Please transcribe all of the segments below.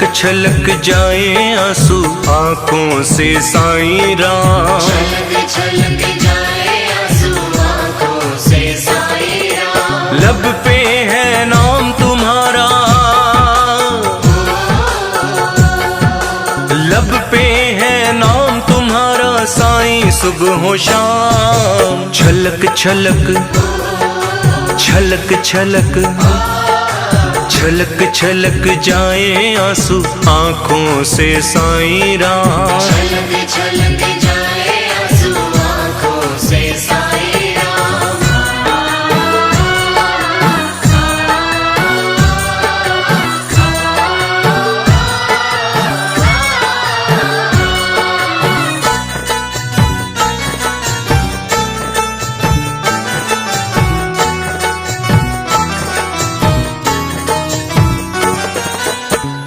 छलक छलक जाए आंसू आंखों से साईं राम। छलक छलक जाए आंसू आंखों से साईं राम। लब पे है नाम तुम्हारा, लब पे है नाम तुम्हारा साईं सुबह हो शाम। छलक छलक छलक छलक छलक छलक जाए आंसू आंखों से साईं राम। छलक छलक जाए आंसू आंखों से साईं राम।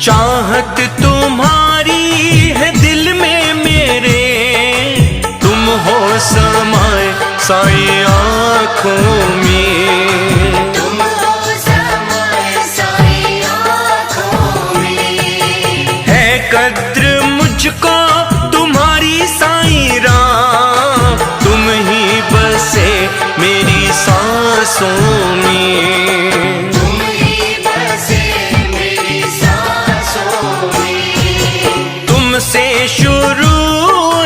चाहत तुम्हारी है दिल में मेरे, तुम हो समाए साईं आँखों में। तुम हो समाए साईं आँखों में। है कद्र मुझको तुम्हारी साईं राम, तुम ही बसे मेरी सांसों में। तुमसे शुरू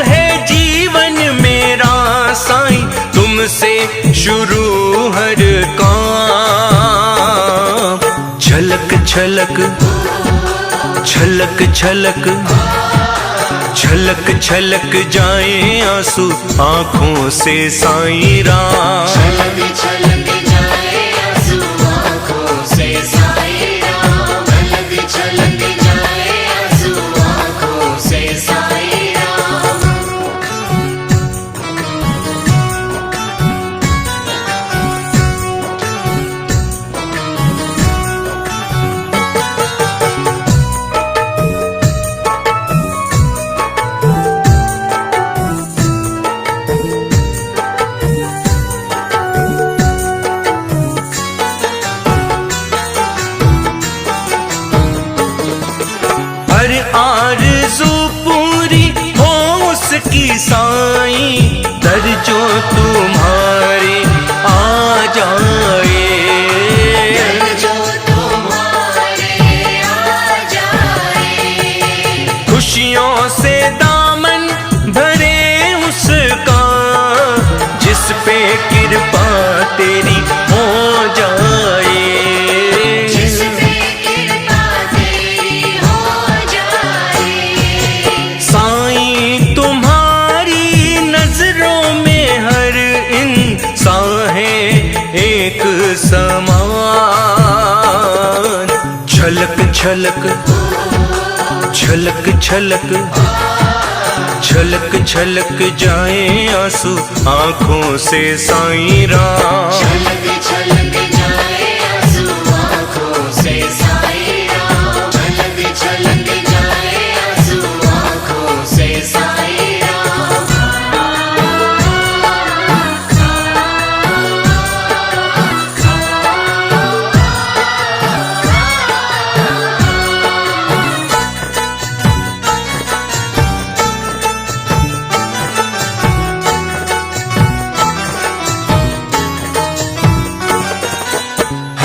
है जीवन मेरा साईं, तुमसे शुरू हर काम। छलक छलक छलक छलक छलक छलक जाए आंसू आंखों से साईं राम। छलक छलक जाए आंसू आंखों से साईं राम। छलक छलक जाए आंसू आंखों से साईं राम। हर आरज़ू पूरी हो उसकी साईं, दर जो तुम्हारे आ जाए। दर जो तुम्हारे आ जाए। खुशियों से दामन भरे उसका, जिस पे कृपा तेरी हो जाए। साईं तुम्हारी नजरों में हर इंसान है एक समान। छलक छलक छलक छलक छलक छलक जाए आंसू आंखों से साईं राम। छलक छलक जाए आंसू आंखों से साईं राम। छलक छलक जाए आंसू आंखों से साईं राम।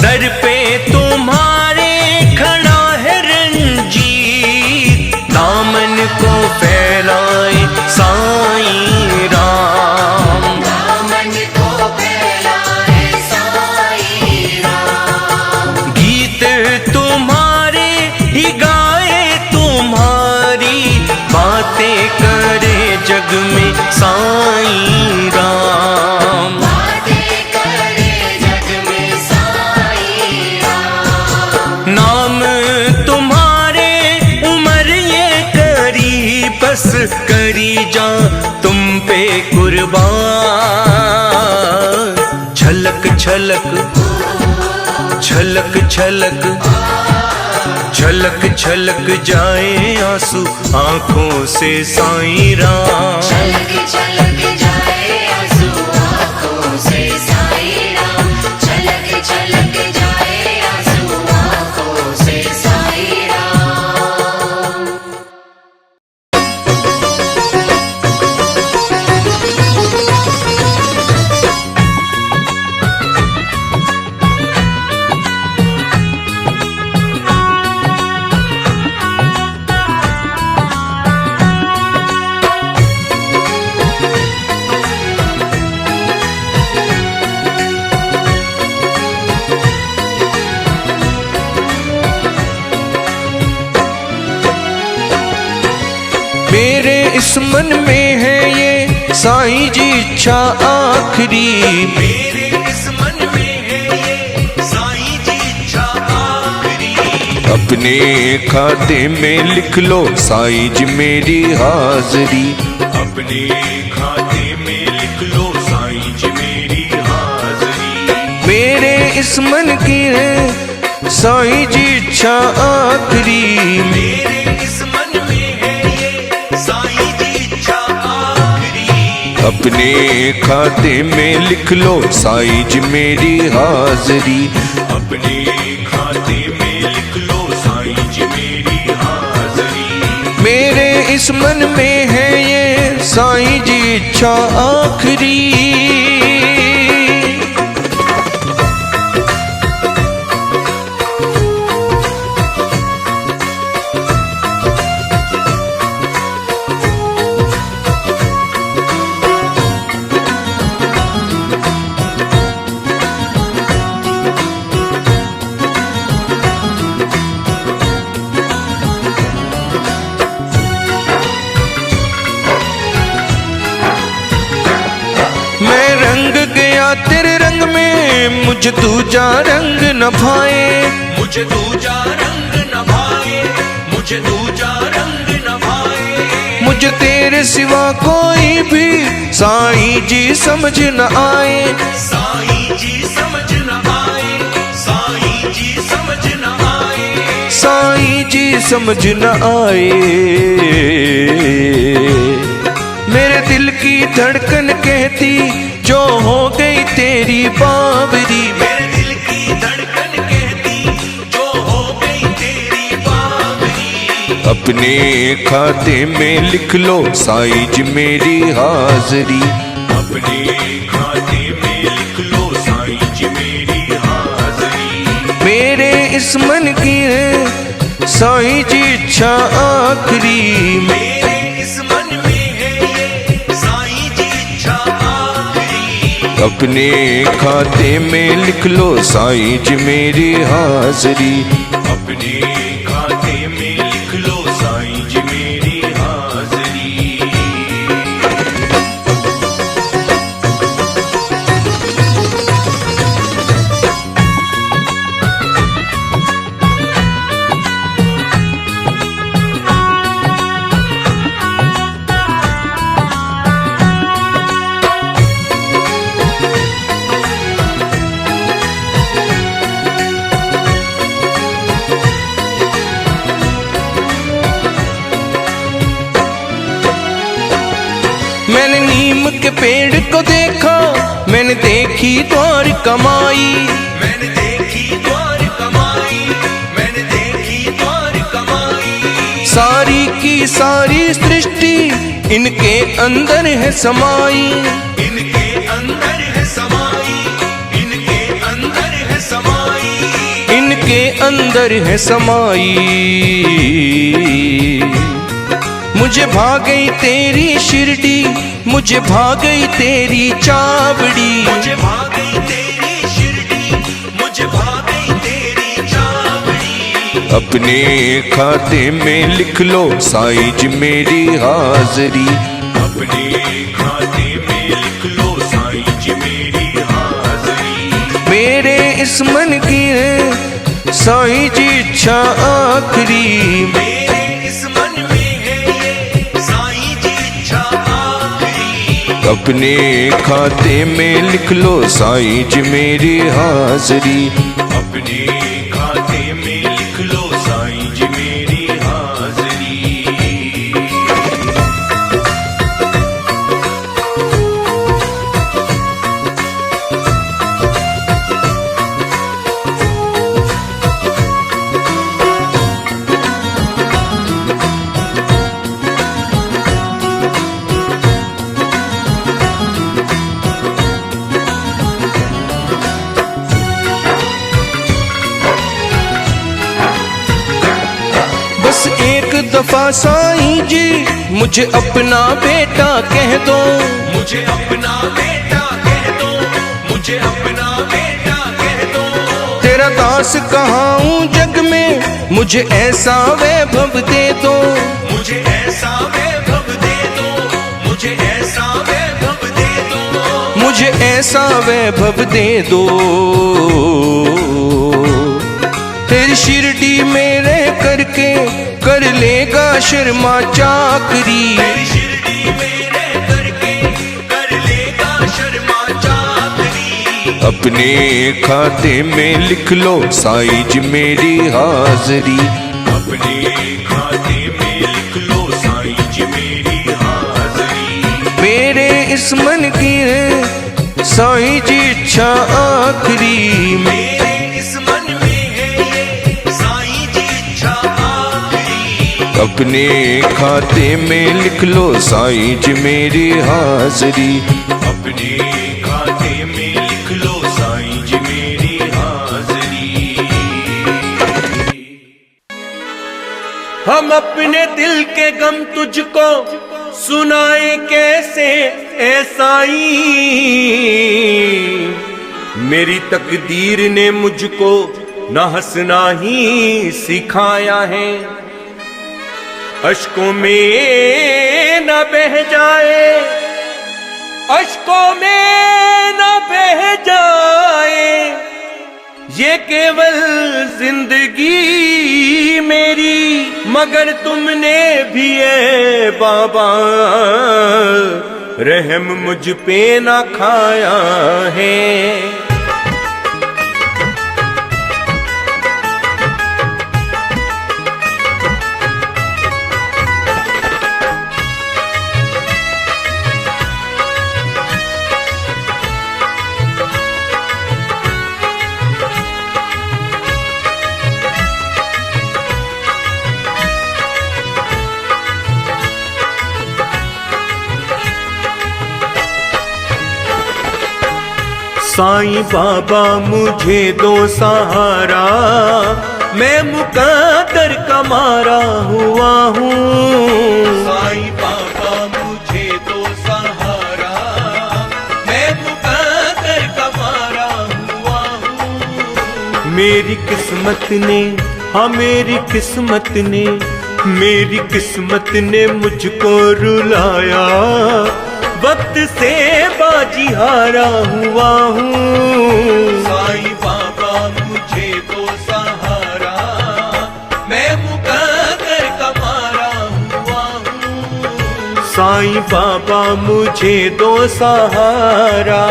दर पे तुम्हारे खड़ा है रंजीत, दामन को फैलाए साईं राम। दामन को फैलाए साईं राम। गीत तुम्हारे ही गाए तुम्हारी बातें करे जग में साईं राम। नाम तुम्हारे उमर ये करी बस करी जा तुम पे कुर्बान। छलक छलक छलक छलक छलक छलक जाए आंसू आंखों से साईं राम। छलक छलक जाए आंसू आंखों से साईं राम। छलक छलक जाए आंसू आंखों से साईं राम। इस मन में है ये साईं जी इच्छा आखिरी। मेरे इस मन में है ये साईं जी इच्छा आखिरी। अपने खाते में लिख लो साईं जी मेरी हाजरी। अपने खाते में लिख लो साईं जी मेरी हाजरी। मेरे इस मन की है साईं जी इच्छा आखिरी। मेरे इस मन में है ये साईं जी इच्छा आखिरी। अपने खाते में लिख लो साईं जी मेरी हाजरी। अपने खाते में लिख लो साईं जी मेरी हाजरी। मेरे इस मन में है ये साईं जी इच्छा आखिरी। मैं रंग गया तेरे रंग में, मुझे दूजा रंग न भाए। मुझे दूजा रंग न भाए। मुझे दूजा रंग न भाए। मुझे तेरे सिवा कोई भी साईं जी समझ न आए। साईं जी समझ न आए। साईं जी समझ न आए। साईं जी समझ न आए। मेरे दिल की धड़कन कहती जो हो गई तेरी बावरी। मेरे दिल की धड़कन कहती जो हो गई तेरी बावरी। अपने खाते में लिख लो साईं जी मेरी हाजरी। अपने खाते में लिख लो साईं जी मेरी हाजरी। मेरे इस मन की है साईं जी इच्छा आखिरी। मेरे इस मन में है ये साईं जी इच्छा आखिरी। अपने खाते में लिख लो साईं जी मेरी हाजरी। अपने खाते में लिख लो साईं जी मेरी हाजरी। मैंने नीम के पेड़ को देखा, मैंने देखी द्वार कमाई। मैंने देखी द्वार कमाई। मैंने देखी द्वार कमाई। सारी की सारी सृष्टि इनके अंदर है समाई। इनके अंदर है समाई। इनके अंदर है समाई। इनके अंदर है समाई। मुझे भाग गई तेरी शिरडी, मुझे भाग गई तेरी चावड़ी। मुझे भाग गई तेरी शिरडी। मुझे भाग गई तेरी चावड़ी। अपने खाते में लिख लो साईं जी मेरी हाजरी। अपने खाते में लिख लो साईं जी मेरी हाजरी। मेरे इस मन की है साईं जी इच्छा आखिरी। मेरे इस मन में है ये साईं जी इच्छा आखिरी। अपने खाते में लिख लो साईं जी मेरी हाजरी। अपने खाते में लिख लो साईं जी मेरी हाजरी। बस एक दफा साईं जी मुझे अपना बेटा कह दो। मुझे अपना बेटा कह दो। मुझे अपना बेटा कह दो। तेरा दास कहाऊं जग में, मुझे ऐसा वैभव दे दो। मुझे ऐसा वैभव दे मुझे ऐसा वैभव दे दो, तेरी शिरडी में रह करके कर लेगा शर्मा चाकरी। तेरी शिरडी में रह करके कर लेगा शर्मा चाकरी। अपने खाते में लिख लो साईं जी मेरी हाजरी। अपने खाते में लिख लो साईं जी मेरी हाजरी। मेरे इस मन की है साईं जी इच्छा आखिरी। मेरे इस मन में है ये साईं जी इच्छा आखिरी। अपने खाते में लिख लो साईं जी मेरी हाजरी। अपने खाते में लिख लो साईं जी मेरी हाजरी। हम अपने दिल के गम तुझको सुनाए कैसे ऐ साईं। मेरी तकदीर ने मुझको न हंसना ही सिखाया है। अश्कों में न बह जाए, अश्कों में न बह जाए, ये केवल जिंदगी मेरी। मगर तुमने भी है बाबा रहम मुझ पे ना खाया है। साईं बाबा मुझे दो सहारा, मैं मुकद्दर का मारा हुआ हूँ। साईं बाबा मुझे दो सहारा, मैं मुकद्दर का मारा हुआ हूँ। मेरी किस्मत ने, हाँ मेरी किस्मत ने, मेरी किस्मत ने मुझको रुलाया। वक्त से बाजी हारा हुआ हूँ। साईं बाबा मुझे दो सहारा, मैं मुकद्दर का मारा हुआ हूँ। साईं बाबा मुझे दो सहारा।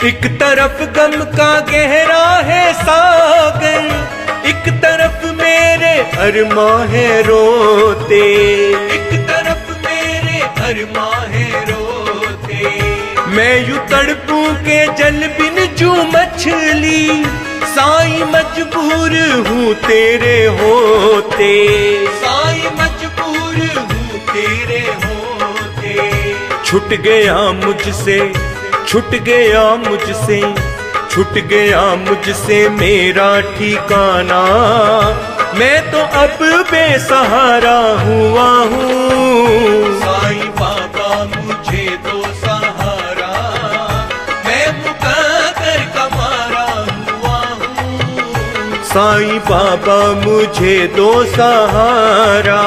एक तरफ गम का गहरा है सागर, एक तरफ मेरे अरमां है रोते। एक तरफ मेरे अरमां है रोते। मैं यूं तड़पूं के जल बिन जू मछली, साईं मजबूर हूँ तेरे होते। साईं मजबूर हूँ तेरे होते। छूट गया मुझसे, छूट गया मुझसे, छूट गया मुझसे मेरा ठिकाना। मैं तो अब बेसहारा हुआ हूँ। साईं बाबा मुझे दो सहारा, मैं मुकद्दर का मारा हुआ हूँ। साईं बाबा मुझे दो सहारा।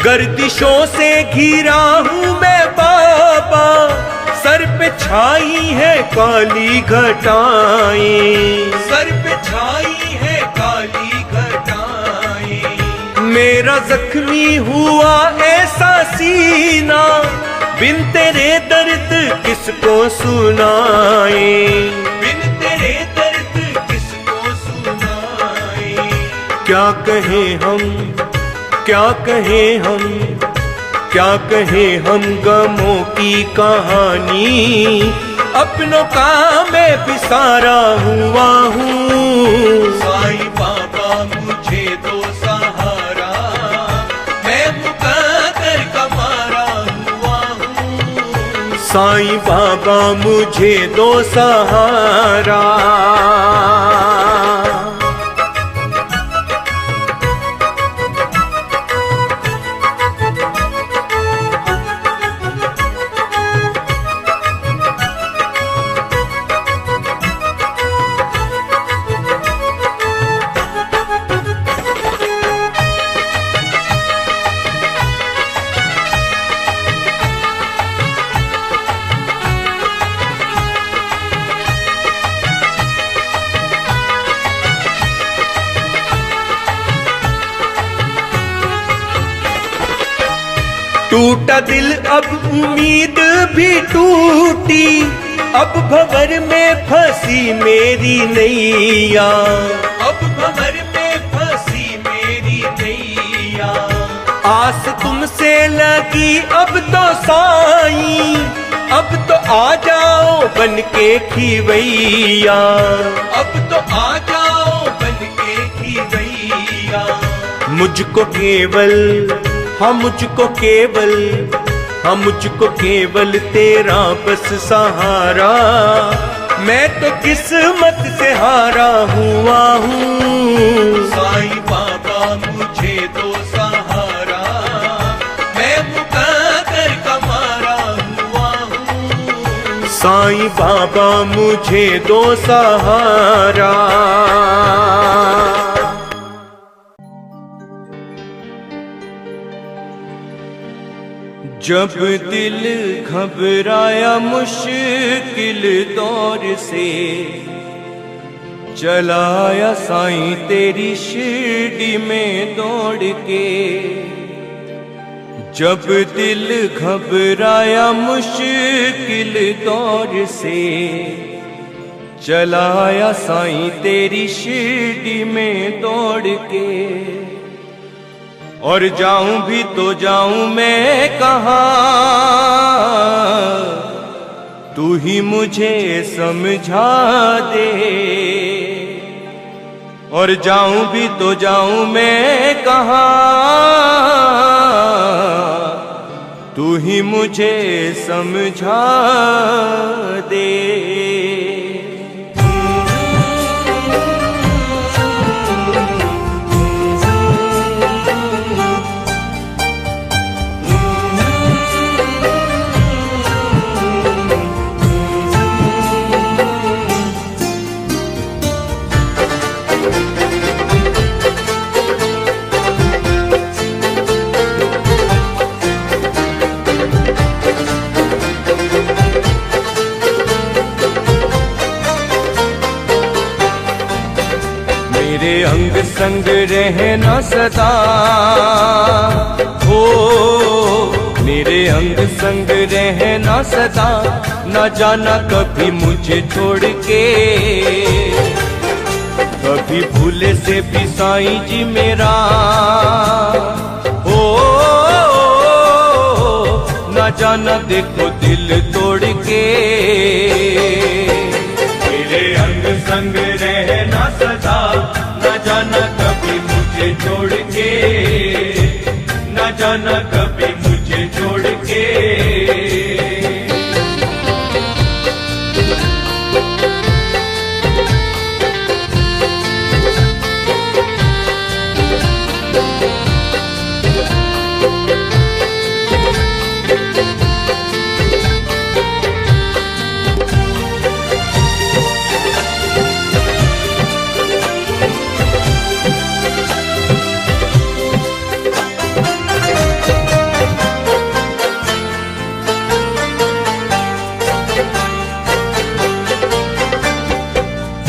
गर्दिशों से घिरा हूँ मैं बाबा, सर पे छाई है काली घटाएं। सर पे छाई है काली घटाएं। मेरा जख्मी हुआ ऐसा सीना, बिन तेरे दर्द किसको सुनाए, बिन तेरे दर्द किसको सुनाए। क्या कहें हम, क्या कहें हम, क्या कहें हम गमों की कहानी, अपनों का मैं बिसारा हुआ हूँ। साईं बाबा मुझे दो सहारा, मैं मुकद्दर का मारा हुआ हूँ। साईं बाबा मुझे दो सहारा। टूटा दिल अब उम्मीद भी टूटी, अब भंवर में फंसी मेरी नैया, अब भंवर में फंसी मेरी नैया। आस तुमसे लगी अब तो साईं, अब तो आ जाओ बन के खिवैया, अब तो आ जाओ बन के खिवैया। मुझको केवल, हाँ मुझको केवल, हाँ मुझको केवल तेरा बस सहारा, मैं तो किस्मत से हारा हुआ हूँ। साईं बाबा मुझे दो सहारा, मैं मुकद्दर का मारा हुआ हूँ। साईं बाबा मुझे दो सहारा। जब दिल घबराया मुश्किल दौर से, चलाया साईं तेरी शिरडी में दौड़ के। जब दिल घबराया मुश्किल दौर से, चलाया साईं तेरी शिरडी में दौड़ के। और जाऊं भी तो जाऊं मैं कहाँ, तू ही मुझे समझा दे। और जाऊं भी तो जाऊं मैं कहाँ, तू ही मुझे समझा दे। मेरे अंग संग रहना सदा, हो मेरे अंग संग रहना सदा, न जाना कभी मुझे छोड़ के। कभी भूले से भी साईं जी मेरा, हो न जाना देखो दिल तोड़ के। मेरे अंग संग रहना सदा, न जाना कभी मुझे छोड़ के, न जाना कभी मुझे छोड़ के।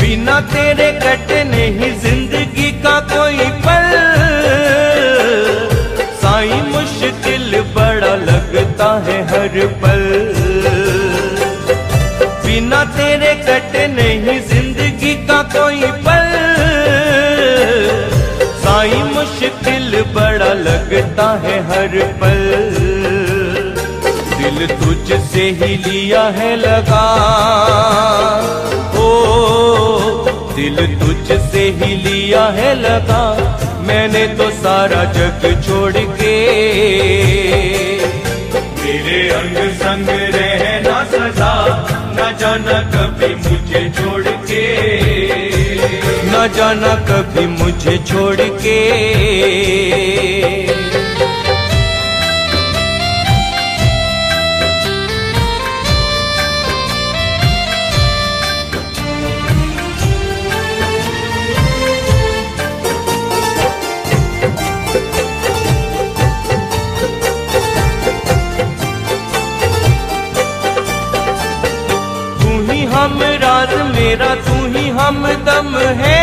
बिना तेरे कटे नहीं जिंदगी का कोई पल, हर पल। बिना तेरे कटे नहीं जिंदगी का कोई पल। साईं मुश्किल बड़ा लगता है हर पल। दिल तुझसे ही लिया है लगा, ओ दिल तुझसे ही लिया है लगा। मैंने तो सारा जग छोड़ के तेरे अंग संग रहना सदा, न जाना कभी मुझे छोड़ के, न जाना कभी मुझे छोड़ के। हम राज मेरा तू ही हमदम है।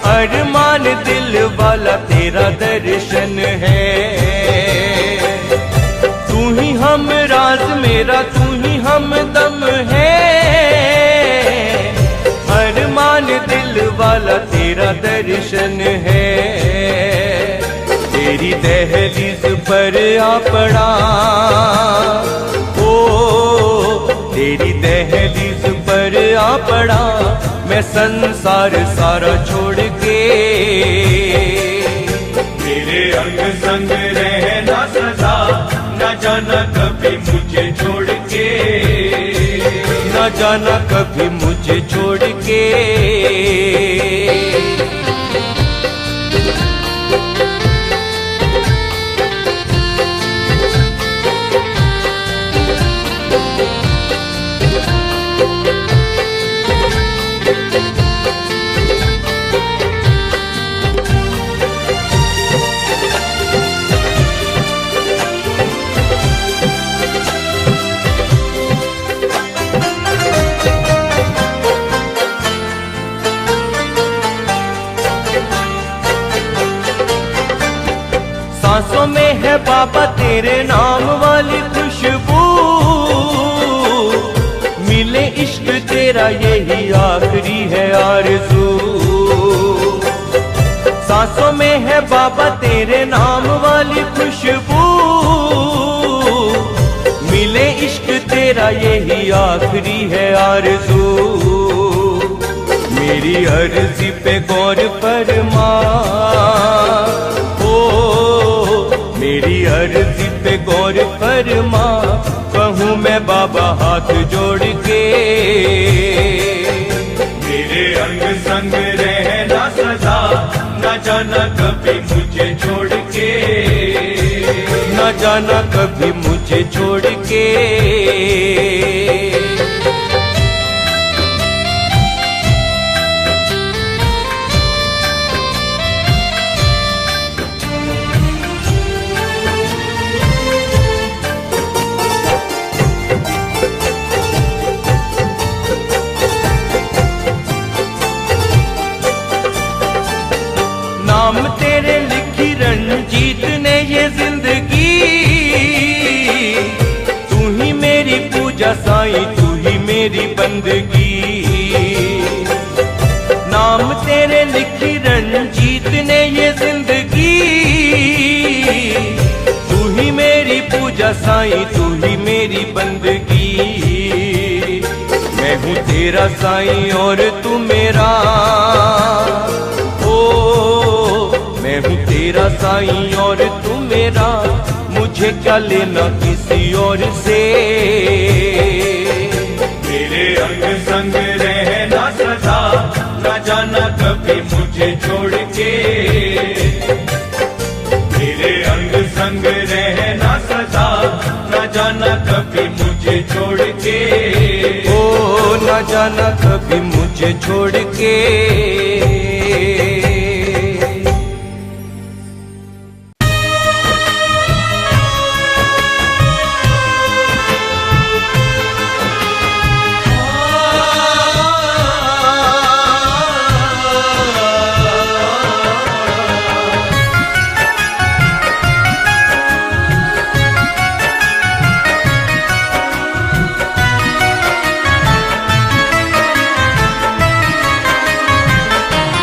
अरमान दिल वाला तेरा दर्शन है। तू ही हम राज मेरा तू ही हमदम है। अरमान दिल वाला तेरा दर्शन है। तेरी दहलीज पर आ पड़ा, तेरी दहलीज पर आ पड़ा। मैं संसार सारा छोड़ के तेरे अंग संग रहना सदा, न जाना कभी मुझे छोड़ के, न जाना कभी मुझे छोड़ के। सांसों में है बाबा तेरे नाम वाली खुशबू। मिले इश्क तेरा यही आखिरी है आरज़ू। सांसों में है बाबा तेरे नाम वाली खुशबू। मिले इश्क तेरा यही आखिरी है आरज़ू। मेरी अर्जी पे गौर फरमा, मेरी अर्जी पे गौर फरमा। कहूँ मैं बाबा हाथ जोड़ के तेरे अंग संग रहना सदा, न जाना कभी मुझे छोड़ के, न जाना कभी मुझे छोड़ के। नाम तेरे लिखी रंजीत ने ये जिंदगी। तू ही मेरी पूजा साईं, तू ही मेरी बंदगी। नाम तेरे लिखी रंजीत ने ये जिंदगी। तू ही मेरी पूजा साईं, तू ही मेरी बंदगी। मैं हूँ तेरा साईं और तू मेरा, मैं हूँ तेरा साईं और तू मेरा। मुझे क्या लेना किसी और से। तेरे अंग संग रहना सदा, न जाना कभी मुझे छोड़ के, तेरे अंग संग रहना सदा, न जाना कभी मुझे छोड़ के, ओ न जाना कभी मुझे छोड़ के।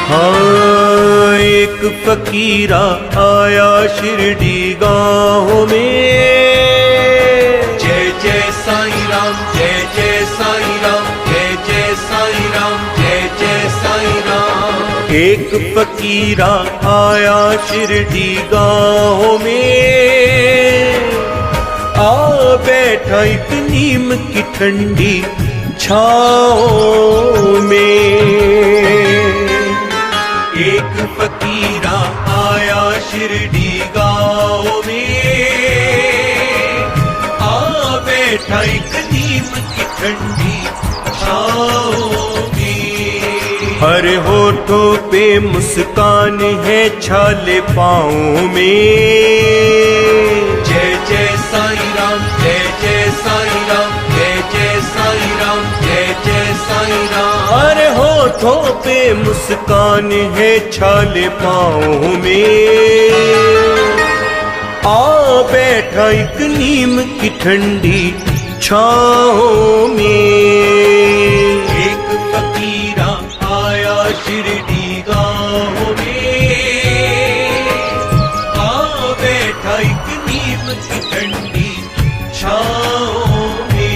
हाँ, एक फकीरा आया शिरडी गाँव में। जय जय साईं राम, जय जय साईं राम, जय जय साईं राम, जय जय साईं राम। एक फकीरा आया शिरडी गाँव में, आ बैठा एक नीम की ठंडी छाँव में। एक फकीरा आया शिरडी गाँव में, आ बैठा एक नीम की ठंडी छाँव में। हर होठों पे मुस्कान है, छाले पाँव में। जय जय साईं राम, जय जय साईं राम, जय जय साईं राम, जय जय साईं राम। हर होठों पे मुस्कान है, छाले पाँव में। आ बैठा एक नीम की ठंडी छाँव में। एक फकीरा आया शिरडी गाँव में, आ बैठा एक नीम की ठंडी छाँव में।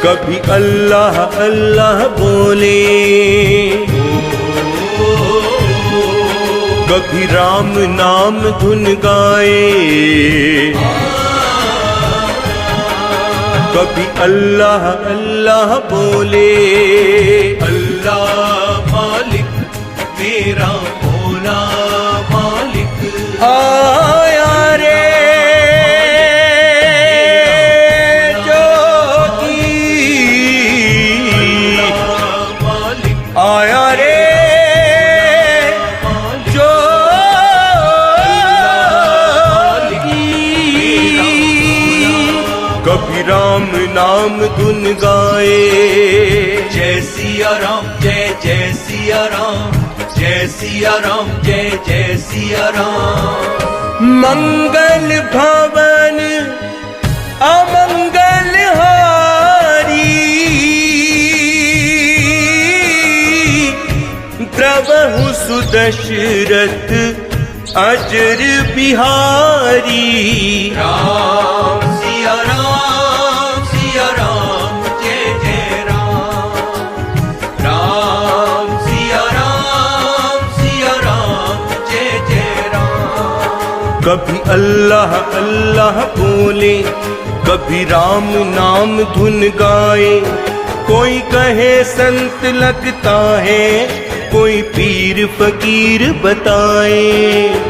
कभी अल्लाह अल्लाह बोले, कभी राम नाम धुन गाए। कभी अल्लाह अल्लाह बोले, अल्लाह मालिक मेरा भोला मालिक। आया रे आया रे कभी राम नाम धुन गाए। जय सिया राम, जय जय सिया राम, जय सिया राम, जय जय सिया राम। मंगल भवन अमंगल हारी, द्रवहु सुदशरथ अजर बिहारी। राम सिया राम, सिया राम, जय जय राम। राम सिया राम, सिया राम, जय जय राम। कभी अल्लाह अल्लाह बोले, कभी राम नाम धुन गाए। कोई कहे संत लगता है, कोई पीर फकीर बताए।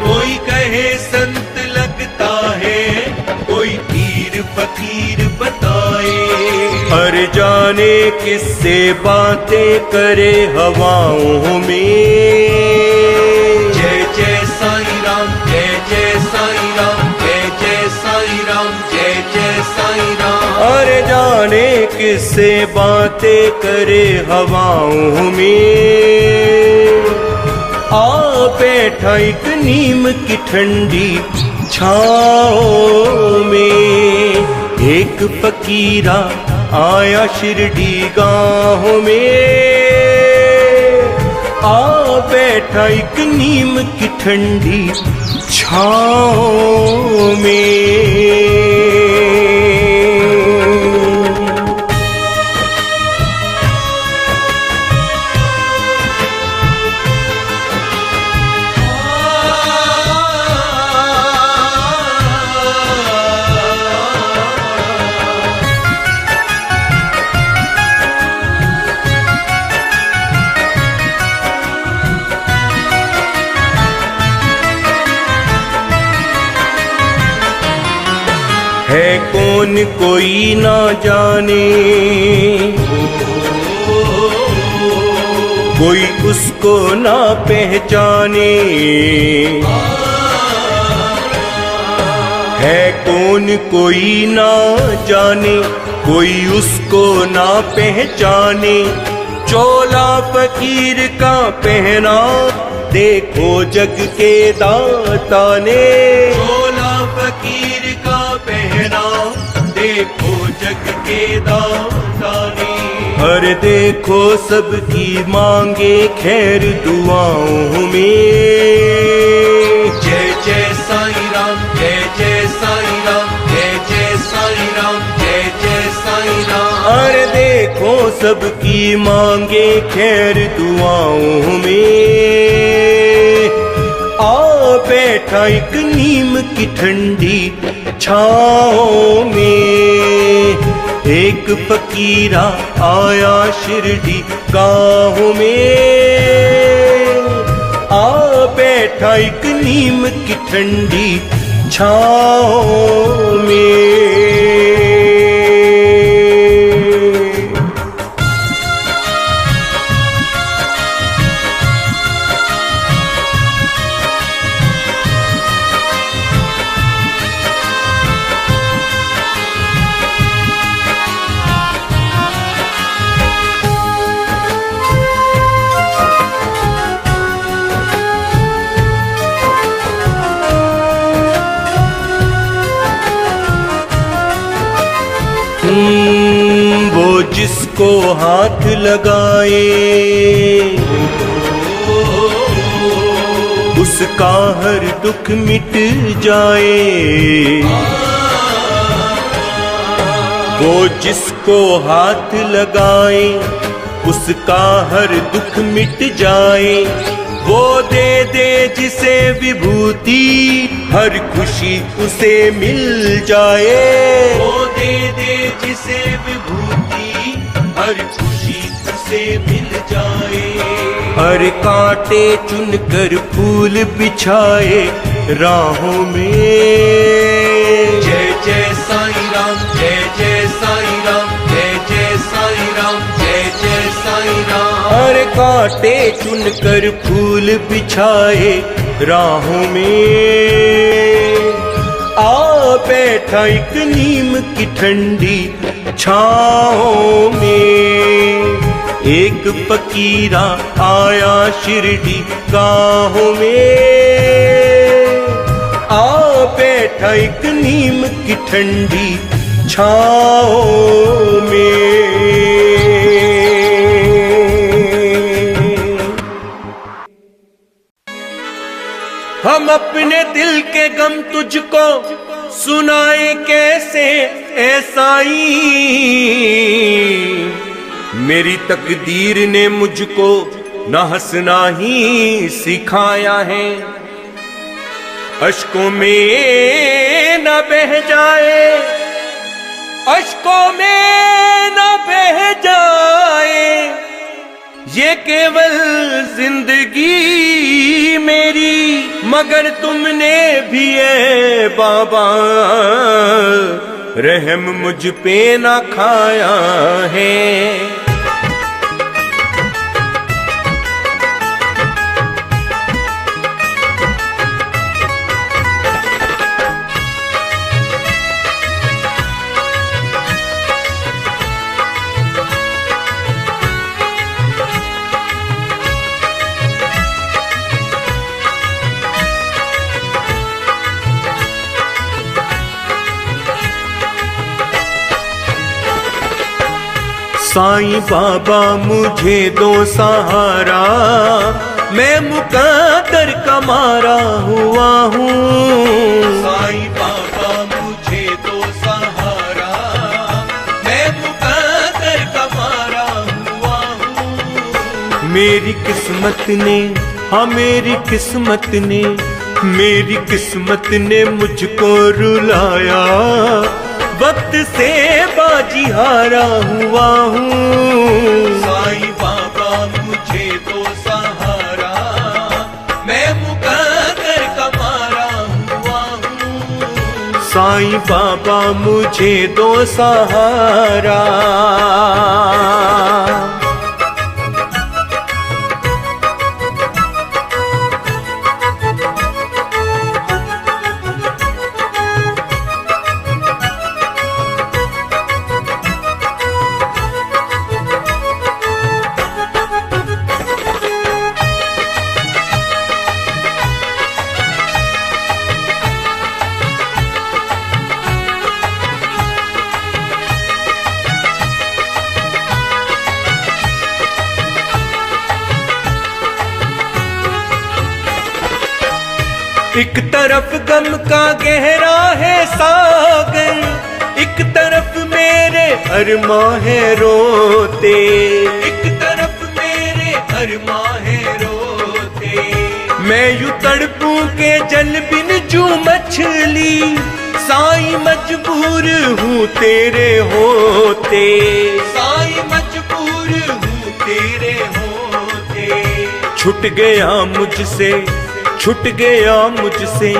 कोई कहे संत लगता है, कोई पीर फकीर बताए। हर जाने किससे बातें करे हवाओं में। जय जय साईं राम, जय जय साईं राम, जय जय साईं राम, जय जय साईं राम। हर जाने किससे बातें करे हवाओं में। आ बैठा एक नीम की ठंडी छाँव में। एक फकीरा आया शिरडी गाँव में, आ बैठा एक नीम की ठंडी छाँव में। है कौन कोई ना जाने, कोई उसको ना पहचाने। है कौन कोई ना जाने, कोई उसको ना पहचाने। चोला फकीर का पहना, देखो जग के दाता ने। चोला फकीर का पहना, देखो जग के दाता ने। हर देखो सबकी मांगे खैर दुआओं में। जय जय साईं राम, जय जय साईं राम, जय जय साईं राम, जय जय साईं राम। अरे देखो सबकी मांगे खैर दुआओं में। आ बैठा एक नीम की ठंडी छाओं में। एक फकीरा आया शिरडी गाँव में। आ बैठा एक नीम की ठंडी छाओं में। वो जिसको हाथ लगाए, उसका हर दुख मिट जाए। वो जिसको हाथ लगाए, उसका हर दुख मिट जाए। वो दे दे जिसे विभूति, हर खुशी उसे मिल जाए। वो दे दे जिसे विभूति, हर खुशी उसे मिल जाए। हर कांटे चुनकर फूल बिछाए राहों में। जय जय साईं राम, जय जय साईं राम, जय जय साईं राम, जय जय साईं राम। हर कांटे चुनकर फूल बिछाए राहों में। आ बैठा एक नीम की ठंडी छाओं में। एक फकीरा आया शिरडी गाँव में। आ बैठा एक नीम की ठंडी छाओं में। हम अपने दिल के गम तुझको सुनाए कैसे ऐ साईं। मेरी तकदीर ने मुझको न हंसना ही सिखाया है। अश्कों में न बह जाए, अश्कों में न बह जाए, ये केवल जिंदगी मेरी। मगर तुमने भी है बाबा रहम मुझ पे ना खाया है। साईं बाबा मुझे दो सहारा, मैं मुकद्दर का मारा हुआ हूँ। साईं बाबा मुझे दो सहारा, मैं मुकद्दर का मारा हुआ हूँ। मेरी किस्मत ने, हाँ मेरी किस्मत ने, मेरी किस्मत ने मुझको रुलाया। वक्त से बाजी हारा हुआ हूँ। साईं बाबा मुझे दो सहारा, मैं मुकद्दर का मारा हुआ हूँ। साईं बाबा मुझे दो सहारा। एक तरफ गम का गहरा है सागर, एक तरफ मेरे अरमां है रोते, एक तरफ मेरे अरमां है रोते। मैं यूं तड़पूं के जल बिन जू मछली, साईं मजबूर हूँ तेरे होते, साईं मजबूर हूँ तेरे होते। छूट गया मुझसे, छूट गया मुझसे,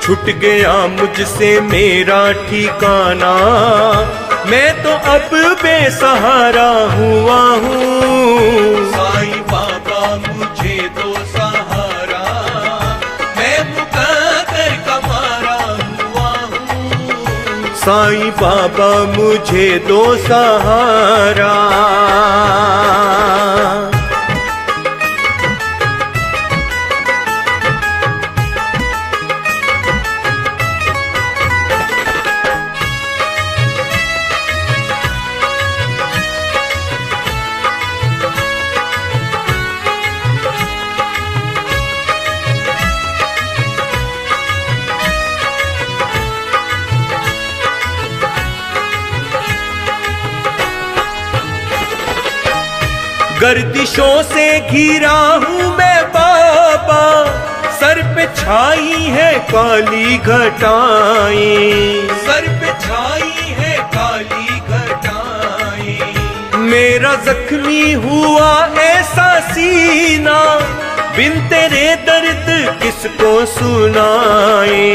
छूट गया मुझसे मेरा ठिकाना, मैं तो अब बेसहारा हुआ हूँ। साईं बाबा मुझे दो सहारा, मैं मुकद्दर का मारा हुआ हूँ। साईं बाबा मुझे दो सहारा। गर्दिशों से घिरा हूँ मैं बाबा, सर पे छाई है काली घटाएं, सर पे छाई है काली घटाएं। मेरा जख्मी हुआ ऐसा सीना, बिन तेरे दर्द किसको सुनाए,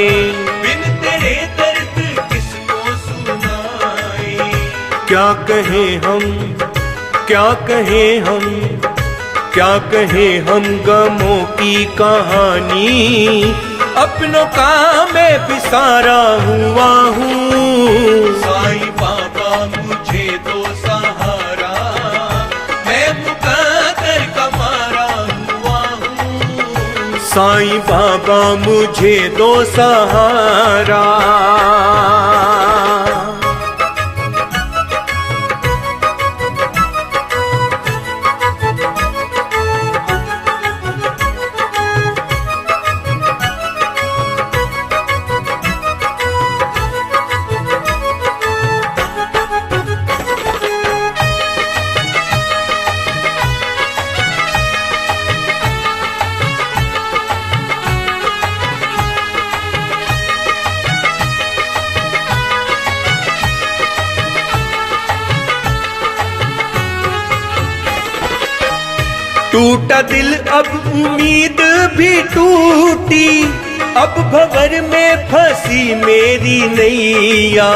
बिन तेरे दर्द किसको सुनाए। क्या कहें हम, क्या कहें हम, क्या कहें हम गमों की कहानी, अपनों का मैं बिसारा हुआ हूँ। साईं बाबा मुझे दो सहारा, मैं मुकद्दर का मारा हुआ हूँ। साईं बाबा मुझे दो सहारा। टूटा दिल अब उम्मीद भी टूटी, अब भंवर में फंसी मेरी नैया,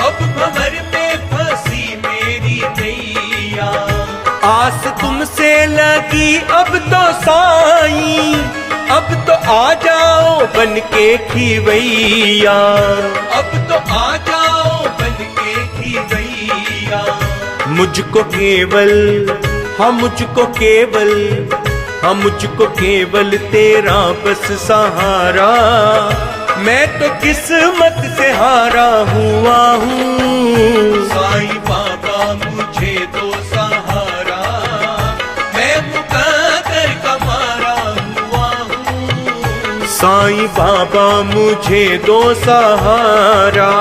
अब भंवर में फंसी मेरी नैया। आस तुमसे लगी अब तो साईं, अब तो आ जाओ बन के खिवैया, अब तो आ जाओ बन के खिवैया। मुझको केवल, हाँ मुझको केवल, हाँ मुझको केवल तेरा बस सहारा, मैं तो किस्मत से हारा हुआ हूँ। साईं बाबा मुझे दो सहारा, मैं मुकद्दर का मारा हुआ हूँ। साईं बाबा मुझे दो सहारा।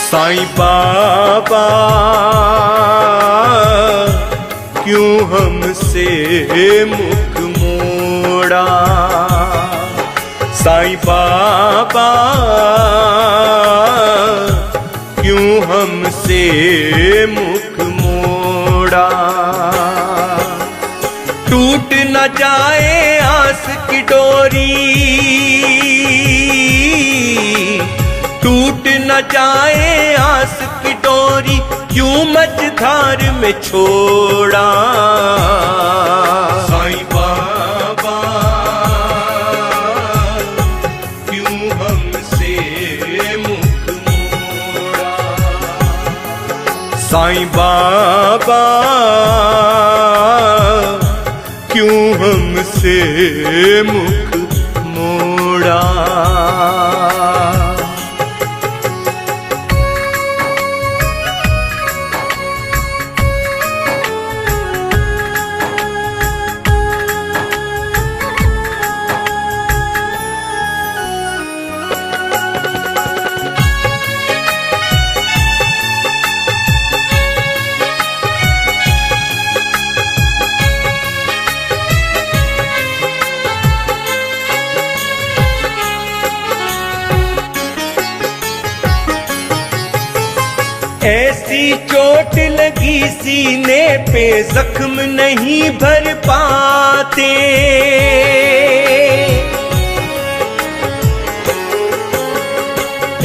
साईं बाबा क्यों हमसे मुख मोड़ा, साईं बाबा क्यों हमसे मुख मोड़ा। टूट न जाए आस की डोरी, टूट न जाए आस की डोरी, क्यों मझधार में छोड़ा। साईं बाबा साईं बाबा क्यों हमसे मुख मोड़ा। ऐसी चोट लगी सीने पे जख्म नहीं भर पाते,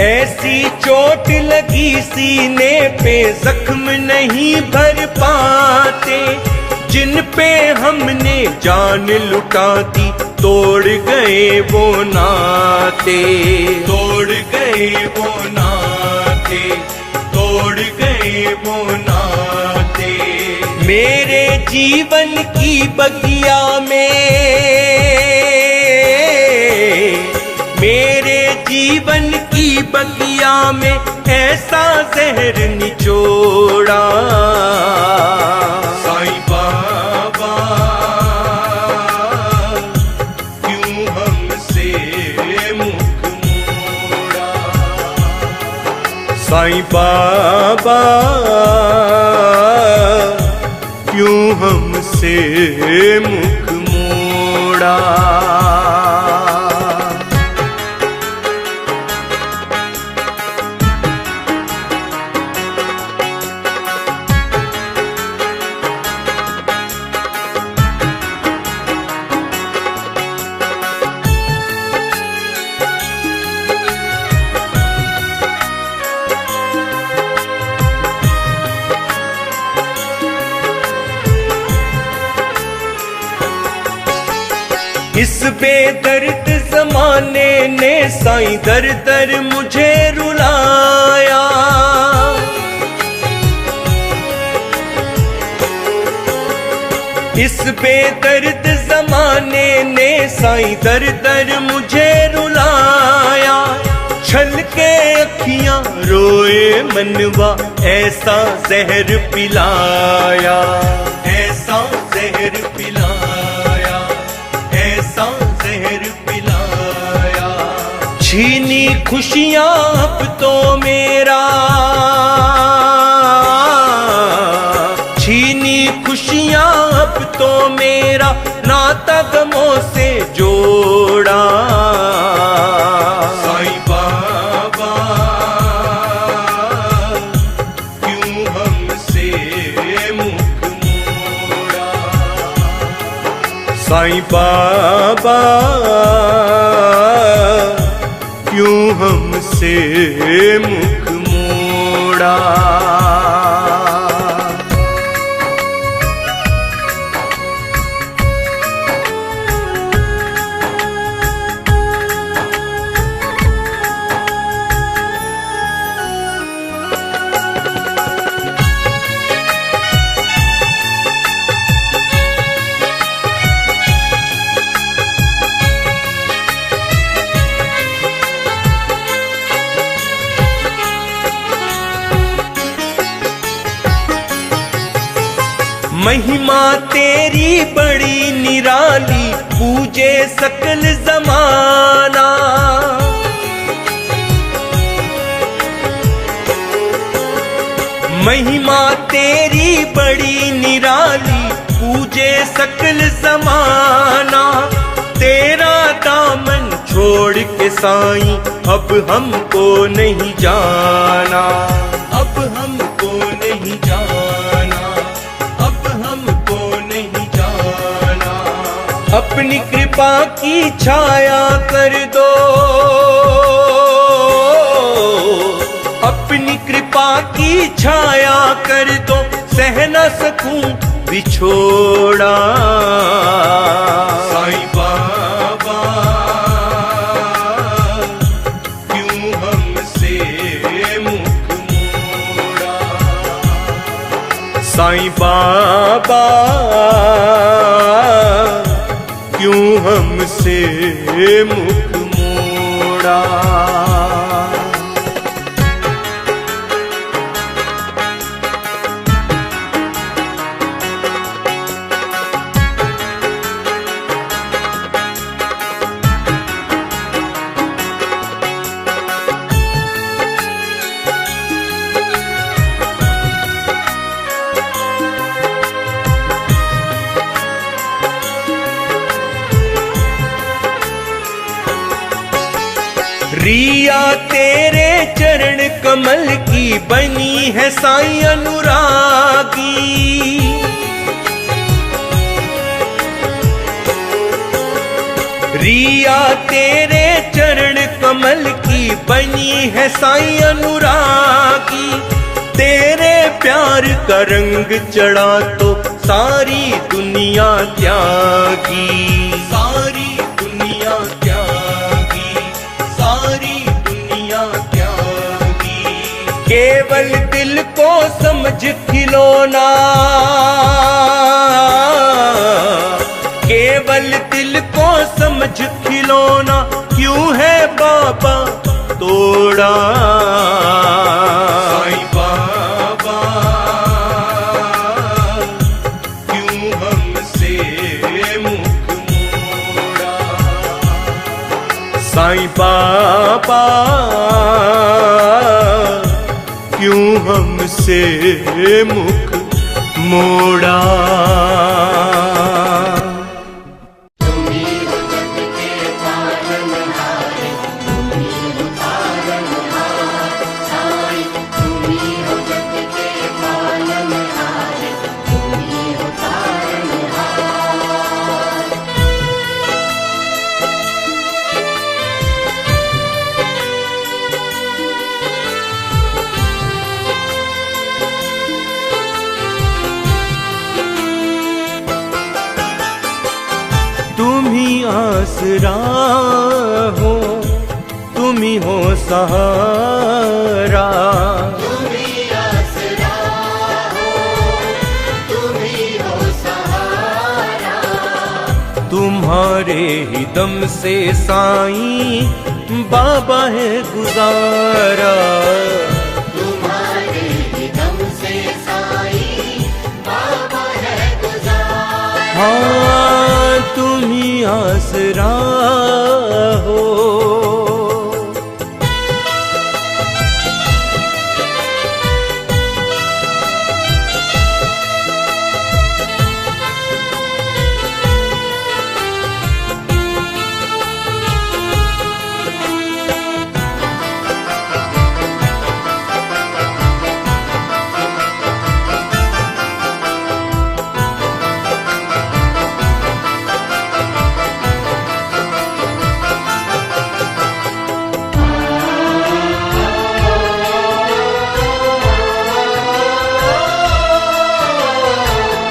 ऐसी चोट लगी सीने पे जख्म नहीं भर पाते, जिन पे हमने जान लुटा दी तोड़ गए वो नाते, तोड़ गए वो नाते, तोड़ गए वो नाते। मेरे जीवन की बगिया में, मेरे जीवन की बगिया में ऐसा जहर निचोड़ा। साईं बाबा क्यों हमसे मुख मोड़ा। साईं बाबा क्यों हमसे मुख मोड़ा। इस बेदर्द जमाने ने साईं दर दर मुझे रुलाया। इस बेदर्द जमाने ने साईं दर दर मुझे रुलाया। छलके अखियां रोए मनवा ऐसा जहर पिलाया, ऐसा जहर पिलाया, ऐसा जहर पिलाया। छीनी खुशियां अब तो मेरा, छीनी खुशियां अब तो मेरा नाता गमों से जोड़ा। साईं बाबा क्यों हमसे मुख मोड़ा। साईं बाबा क्यों हमसे मुख मोड़ा। महिमा तेरी बड़ी निराली पूजे सकल जमाना। महिमा तेरी बड़ी निराली पूजे सकल जमाना। तेरा दामन छोड़ के साईं अब हमको नहीं जाना, अब हमको नहीं जाना, अब हमको नहीं जाना। अपनी कृपा की छाया कर दो, अपनी कृपा की छाया कर दो, सह न सकूं बिछोड़ा। साईं बाबा क्यों हमसे मुख मोड़ा। हमसे मुख मोड़ा। रिया तेरे चरण कमल की बनी है साईं अनुरागी। रिया तेरे चरण कमल की बनी है साईं अनुरागी। तेरे प्यार का रंग चढ़ा तो सारी दुनिया त्यागी। सारी दुनिया त्यागी, सारी दुनिया त्यागी। केवल दिल को समझ खिलौना, केवल दिल को समझ खिलौना क्यों है बाबा तोड़ा। साईं बाबा क्यों हमसे मुख मोड़ा। साईं बाबा क्यों हमसे मुख मोड़ा। तुम ही आसरा हो, तुम ही हो सहारा। तुम ही आसरा हो, तुम ही हो सहारा। तुम्हारे ही दम से साईं बाबा है गुजारा। तुम्हारे ही दम से साईं बाबा है गुजारा। हाँ तुम ही आसरा हो।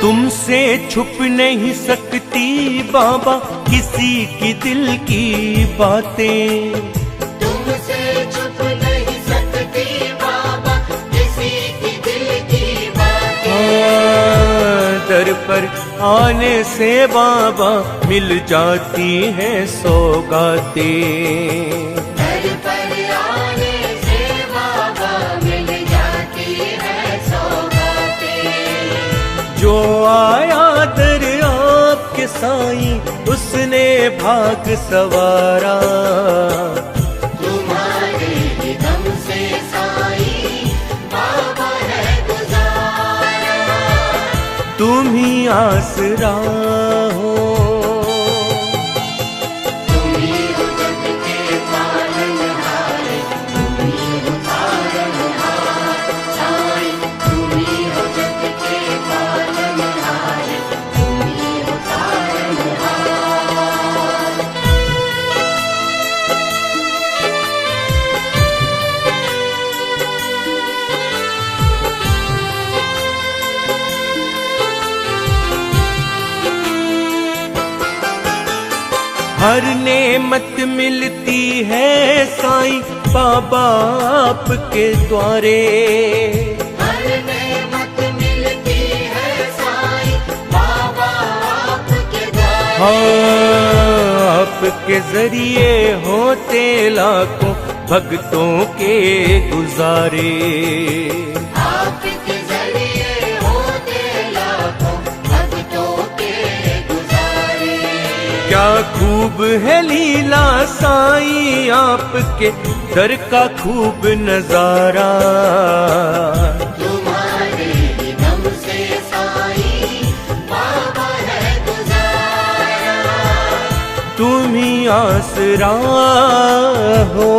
तुमसे छुप नहीं सकती बाबा किसी की दिल की बातें। तुमसे छुप नहीं सकती बाबा किसी की दिल की बातें। दर पर आने से बाबा मिल जाती हैं सौगातें। दर पर आने से बाबा मिल जाती है सौगातें। जो आया दर आपके साईं उसने भाग सवारा। तुम्हारे ही दम से साईं बाबा है गुजारा। तुम ही आसरा हो। तुम ही हो जग के पालनहार, तुम ही हो तारनहार। साईं तुम ही हो जग के पालनहार, तुम ही हो तारनहार। हर नेमत मिलती है साईं बाबा आपके द्वारे। हर नेमत मिलती है साईं बाबा आपके द्वारे। हाँ आपके जरिए होते लाखों भक्तों के गुजारे। आपके जरिए होते लाखों भक्तों के गुजारे। क्या खूब है लीला साईं आपके दर का खूब नजारा। तुम्हारे ही दम से साईं बाबा है गुजारा। तुम ही आसरा हो।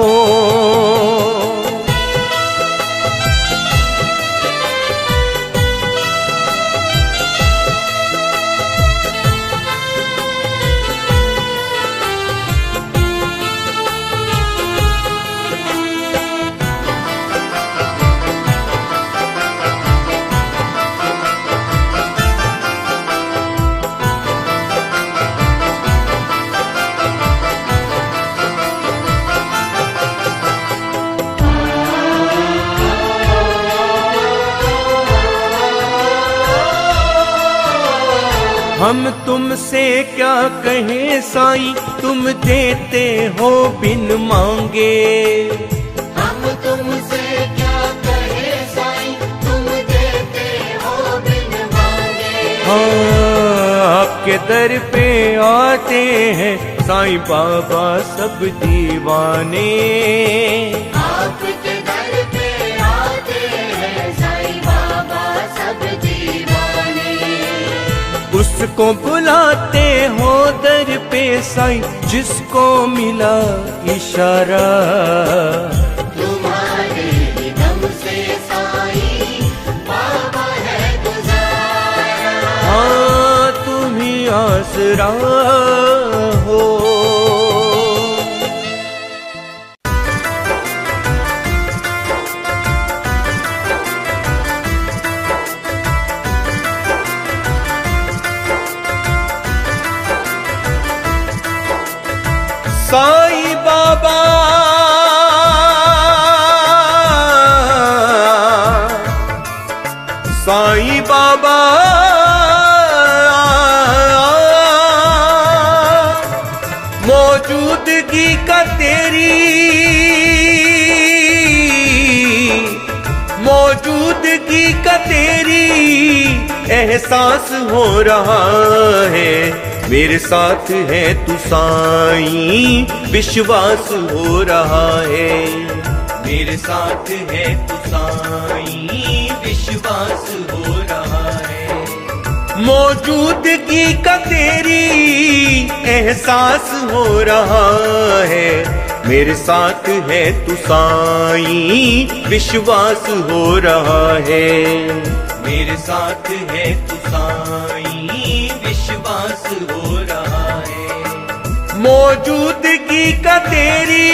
हम तुमसे क्या कहें साईं, तुम देते हो बिन मांगे। हम तुमसे क्या कहे साईं, तुम देते हो बिन मांगे। हाँ, आपके दर पे आते हैं साईं बाबा सब दीवाने। आपके दर पे आते हैं साईं बाबा सब दीवाने। उसको बुलाते हो दर पे साईं जिसको मिला इशारा। तुम्हारे ही दम से साईं बाबा है गुजारा। हाँ, तुम ही आसरा हो। साईं बाबा साईं बाबा मौजूदगी का तेरी मौजूदगी का तेरी एहसास हो रहा है। मेरे साथ है तू साईं विश्वास हो रहा है। मेरे साथ है तू साईं विश्वास हो रहा है। मौजूदगी का तेरी एहसास हो रहा है। मेरे साथ है तू साईं विश्वास हो रहा है। मेरे साथ है तू साईं विश्वास हो रहा है। मौजूदगी का तेरी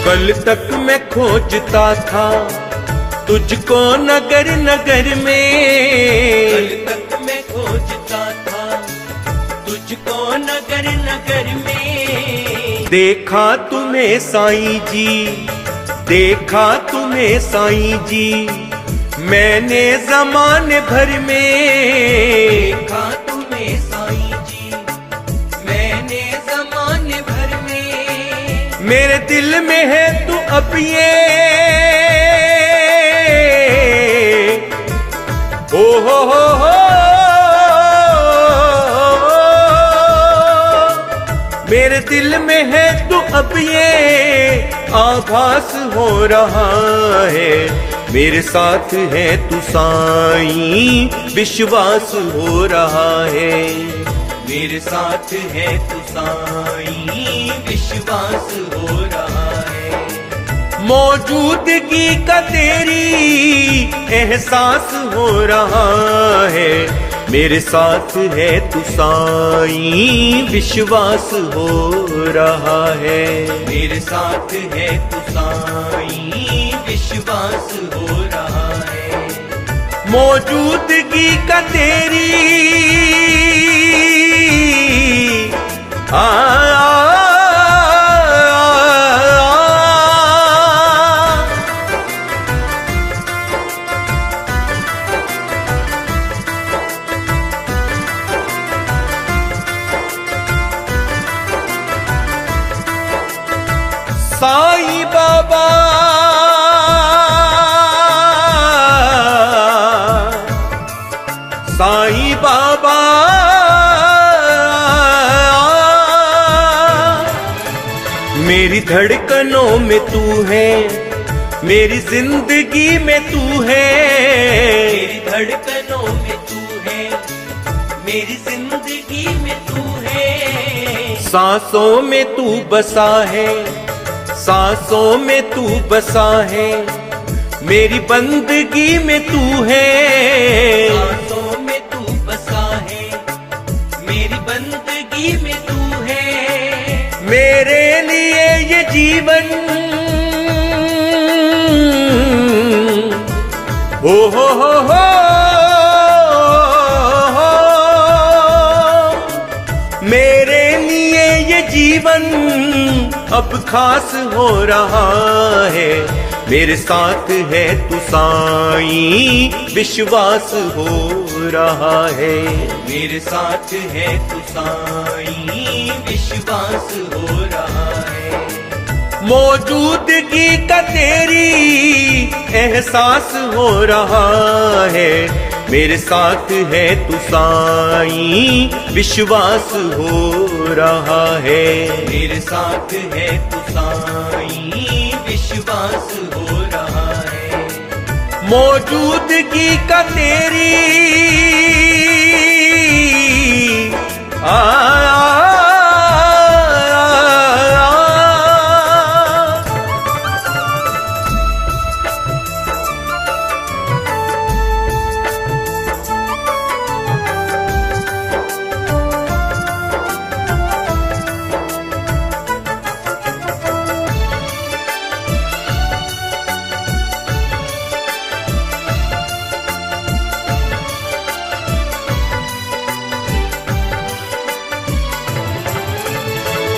कल तक मैं खोजता था तुझको नगर नगर में। कल तक मैं खोजता था तुझको नगर नगर में। देखा तुम्हें साईं जी, देखा तुम्हें साईं जी मैंने ज़माने भर में। देखा तुम्हें साईं जी मैंने ज़माने भर में। मेरे दिल में है तू अब ये हो मेरे दिल में है तू अब ये आभास हो रहा है। मेरे साथ है तू साईं विश्वास हो रहा है। मेरे साथ है तू साईं विश्वास हो रहा है। मौजूदगी का तेरी एहसास हो रहा है, मेरे साथ है तू साईं विश्वास हो रहा है, मेरे साथ है तू साईं विश्वास हो रहा है। मौजूदगी का तेरी साईं बाबा साईं बाबा मेरी धड़कनों में तू है, मेरी जिंदगी में तू है, मेरी धड़कनों में तू है, मेरी जिंदगी में तू है। सांसों में तू बसा है, सांसों में तू बसा है, मेरी बंदगी में तू है, सांसों में तू बसा है, मेरी बंदगी में तू है। मेरे लिए ये जीवन हो मेरे लिए ये जीवन अब खास हो रहा है, मेरे साथ है तू साईं विश्वास हो रहा है, मेरे साथ है तू साईं विश्वास हो रहा है। मौजूदगी का तेरी एहसास हो रहा है, मेरे साथ है तू साईं विश्वास हो रहा है, मेरे साथ है तू साईं विश्वास हो रहा है। मौजूदगी का तेरी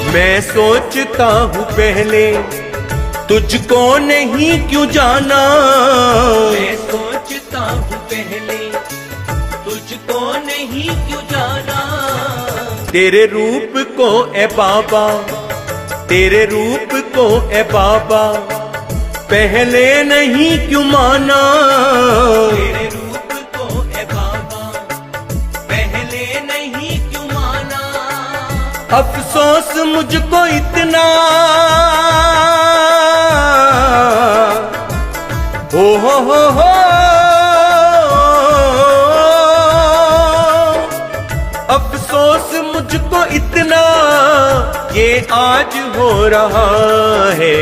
मैं सोचता हूँ पहले तुझको नहीं क्यों जाना, मैं सोचता हूँ पहले तुझको नहीं क्यों जाना। तेरे रूप को ए बाबा, तेरे रूप को ए बाबा पहले नहीं क्यों माना, तेरे रूप को ए बाबा पहले नहीं क्यों माना। अफसोस मुझको इतना हो अफसोस मुझको इतना ये आज हो रहा है,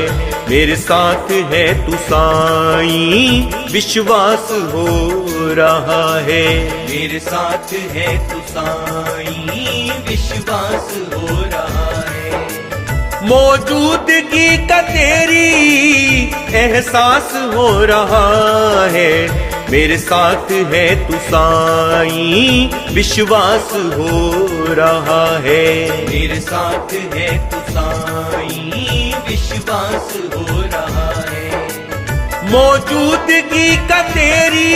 मेरे साथ है तू साईं विश्वास हो रहा है, मेरे साथ है तू साईं विश्वास हो रहा है। मौजूदगी का तेरी एहसास हो रहा है, मेरे साथ है तू साईं विश्वास हो रहा है, मेरे साथ है तू साईं विश्वास हो रहा है। मौजूदगी का तेरी